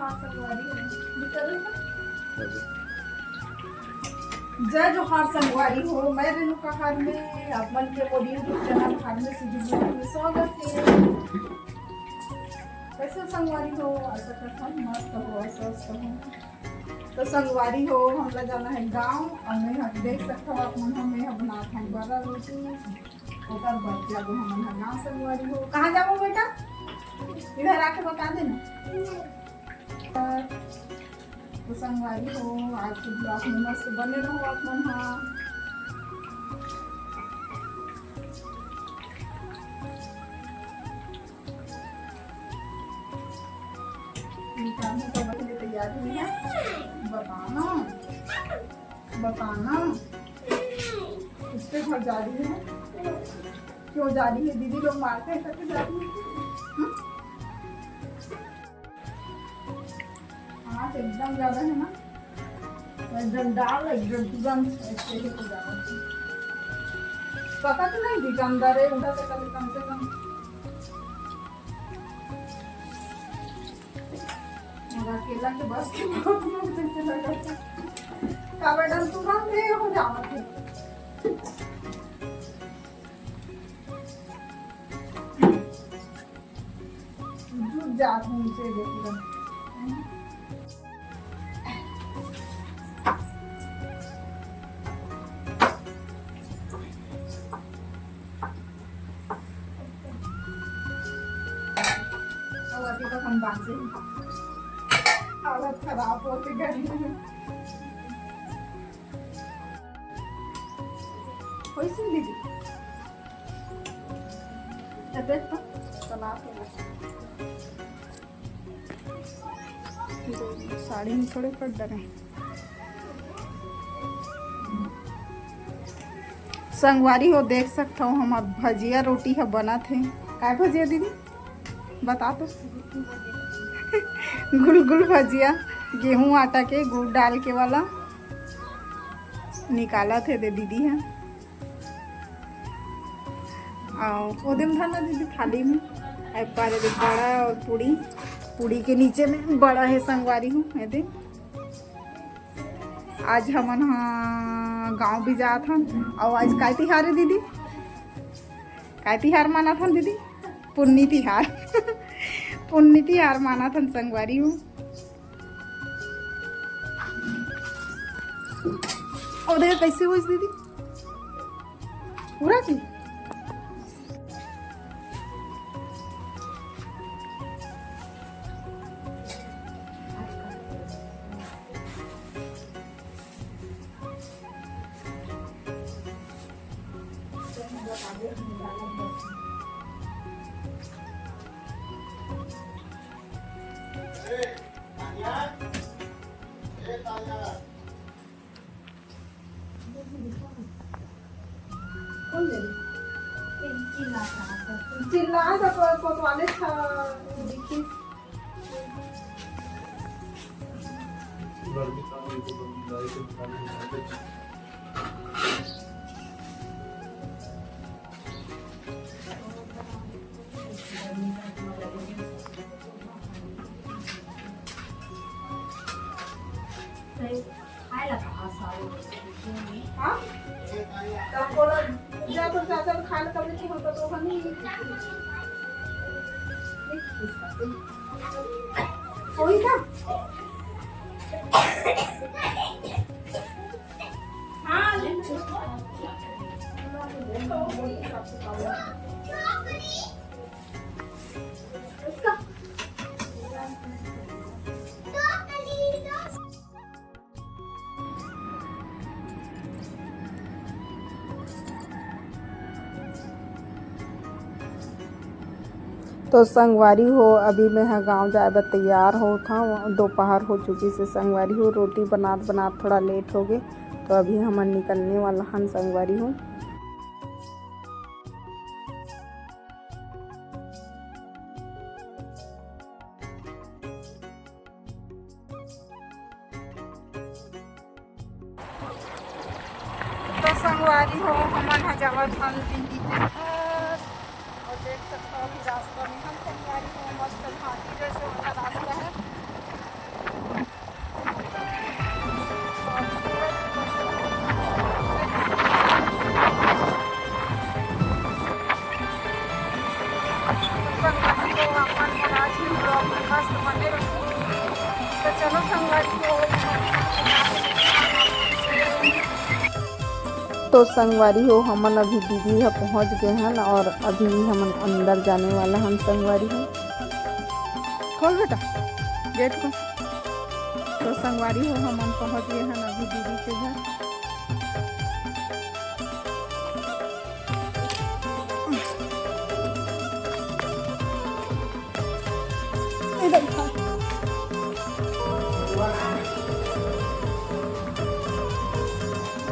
जोहार संगवारी हो जय जोहार संगवारी हो। मैं रेणुका हार में आप मन के मोदी यूट्यूब चैनल हार में से स्वागत है। कैसे संगवारी हो? आशा करता हूँ मस्त हो, स्वस्थ हो। तो संगवारी हो हमला जाना है गाँव और मैं देख सकता हूँ आप मन हमें बना था बड़ा रोटी ओकर बच्चा को हम गाँव संगवारी हो। कहाँ जाओ बेटा? इधर आके बता देना। तो संगवारी हो आज के ब्लॉग में मस्त बने रहो आप मन। हाँ तैयार हुई है। बताना बताना किसके घर जा रही है? क्यों जा रही है? दीदी लोग मारते हैं करके जा रही है। हाँ एकदम ज्यादा है ना, एकदम डाल एकदम ऐसे ही तो ज्यादा पता तो नहीं थी अंदर है उधर से कभी कम से कम अकेला के बस के बहुत मुझे से लगा था का बेटा तुरंत ले हो जावा थे। जुट जात हूँ से देखिए अभी तक हम बांधे हालत खराब होती गई कोई सी दीदी देख चला साड़ी में थोड़े पड़ डरे। संगवारी हो देख सकता हूँ हमार भजिया रोटी है बना थे। क्या भजिया दीदी बता तो? गुल गुल भजिया गेहूं आटा के गुड़ डाल के वाला निकाला थे दे दीदी है। ओदम था ना दीदी थाली में पारे बड़ा और पूड़ी पूड़ी के नीचे में बड़ा है संगवारी हूँ। दे आज हमन हाँ गाँव भी जा था और आज काय तिहार है दीदी? काय तिहार माना था दीदी? पुन्नी तिहार पुन्नी तिहार माना था संगवारी हूँ। और देखो कैसे हुई दीदी पूरा की चिल्ला कोतवाले देखिए हाँ तब बोला जा तो चाचा खाना कभी नहीं होता तो हम नहीं कोई था। हाँ तो संगवारी हो अभी मैं गांव जाए बर तैयार हो था। दोपहर हो चुकी से संगवारी हो रोटी बनात बनात थोड़ा लेट हो गए तो अभी हम निकलने वाला हन संगवारी हो। तो संगवारी हो हमन जावत हन दिल्ली और देख सकते हो कि रास्ता में हम संगवारी हो मस्त घाटी जैसे उनका रास्ता है। तो संगवारी हो हमन अभी दीदी यहाँ पहुँच गए हैं और अभी हमन अंदर जाने वाला हम संगवारी हो। खोल बेटा गेट को। तो संगवारी हो हमन पहुँच गए हैं अभी दीदी के घर।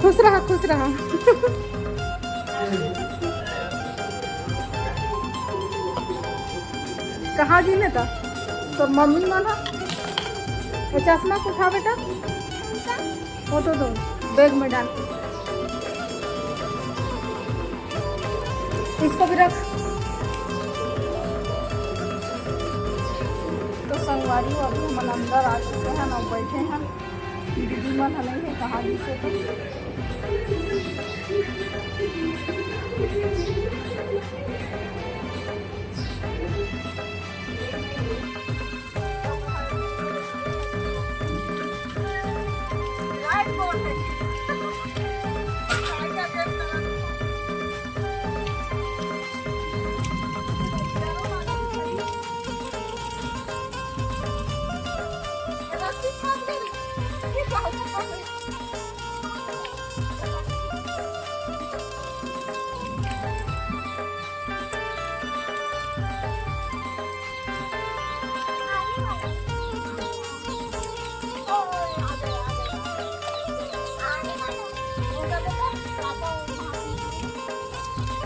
खुश रहा खुश रहा। कहाँ जी ने था तो मम्मी माना चश्मा को उठा बेटा वो तो दो बैग में डाल इसको भी रख। तो संगवारी अभी हम अंदर आ चुके हैं ना बैठे हैं। दीदी मन नहीं है कहाँ जी से तो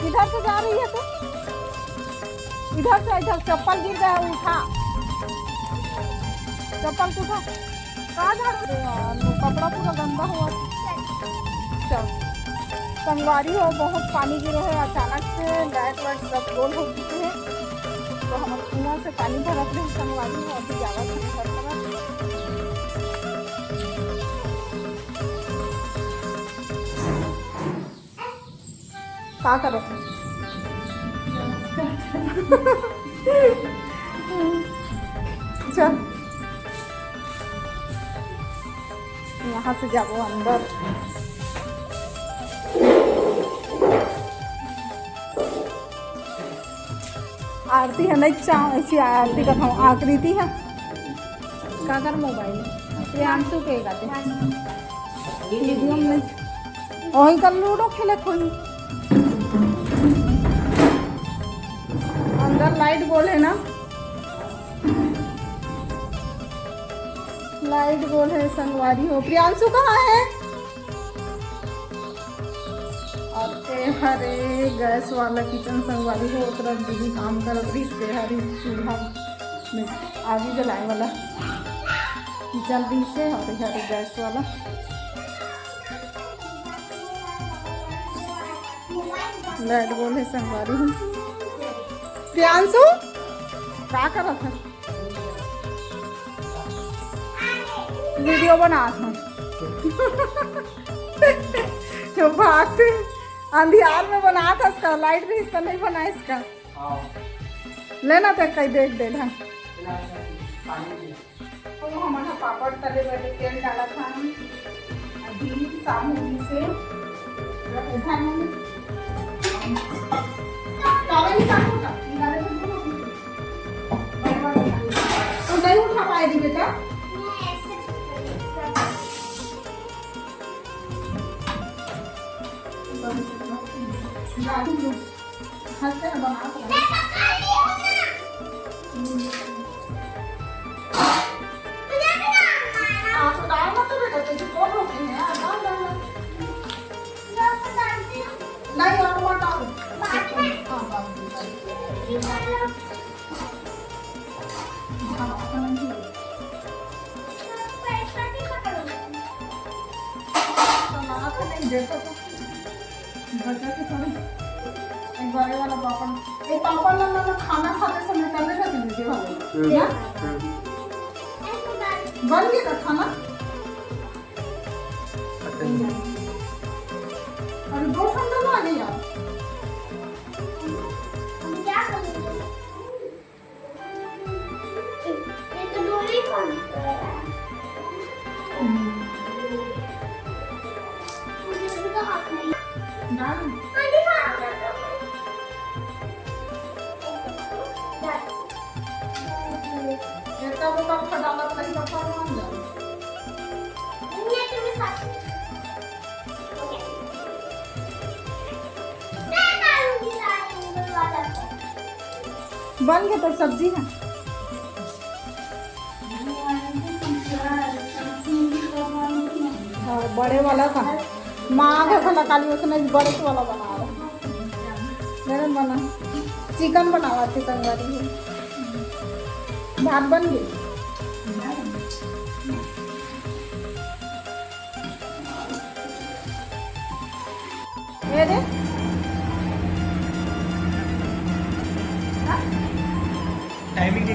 इधर से जा रही है तो इधर से इधर चप्पल गिर गया उठा चप्पल उठा कहाँ जा रहे हो कपड़ा पूरा गंदा हुआ। चल संगवारी हो बहुत पानी गिरे है अचानक से लाइट वाइट सब गोल हो चुके हैं तो हम कुआं से पानी भरत रहे संगवारी हो अभी ज़्यादा क्या करो चल यहाँ से जाओ अंदर। आरती है नहीं ऐसी आरती का आकृति है का कर मोबाइल प्रियांशु के गाते वही कर लूडो खेले खोई अंदर लाइट गोल है ना लाइट गोल है संगवारी हो। प्रियांशु कहाँ है और हरे गैस वाला किचन संगवारी हो तरफ दीदी काम कर रही हरी चूल्हा में आगे जलाने वाला किचन भी से और हरे गैस वाला लाइट गोल है संगवारी हो। प्रियांशु क्या कर रहा था वीडियो बना था तो भागते अंधियार में बना था इसका लाइट भी इसका नहीं बना इसका लेना था कहीं देख दे ढंग तो हमारा पापड़ तले वाले तेल डाला था अभी सामूहिक से तो नहीं उठा पाएगी बेटा बड़े वाला पापड़ एक पापड़ ना खाना खाते समय करने का वीडियो वाले क्या बन गया का खाना अरे दो ठंडा ना आ गया क्या करूं ये तो डोली कौन मुझे तो हाथ नहीं बन गया तो सब्जी है। हाँ, बड़े वाला था माँ का खाना काली उसने बड़े वाला बना रहा मेरे बना चिकन बनावा चिकन वाली भात बन गई। मेरे टाइमिंग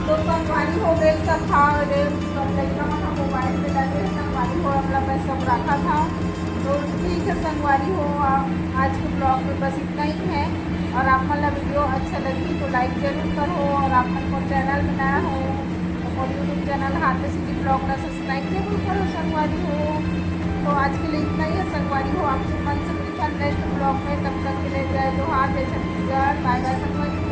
तो संगवारी हो गए सब था सब लड़का हम मोबाइल पे लगे संगवारी हो अपना मैं सब रखा था। तो ठीक है संगवारी हो आज के ब्लॉग में बस इतना ही है। और आप मतलब वीडियो अच्छा लगी तो लाइक जरूर करो और आप को चैनल बनाया हो तो यूट्यूब चैनल हाथ सिटी ब्लॉग का सब्सक्राइब जरूर करो संगवारी हो। तो आज के लिए इतना ही है संगवारी हो आपसे मन से मिलकर नेक्स्ट ब्लॉग में तब तक के लिए जय जोहार जय छत्तीसगढ़ बाय बाय संगवारी हो।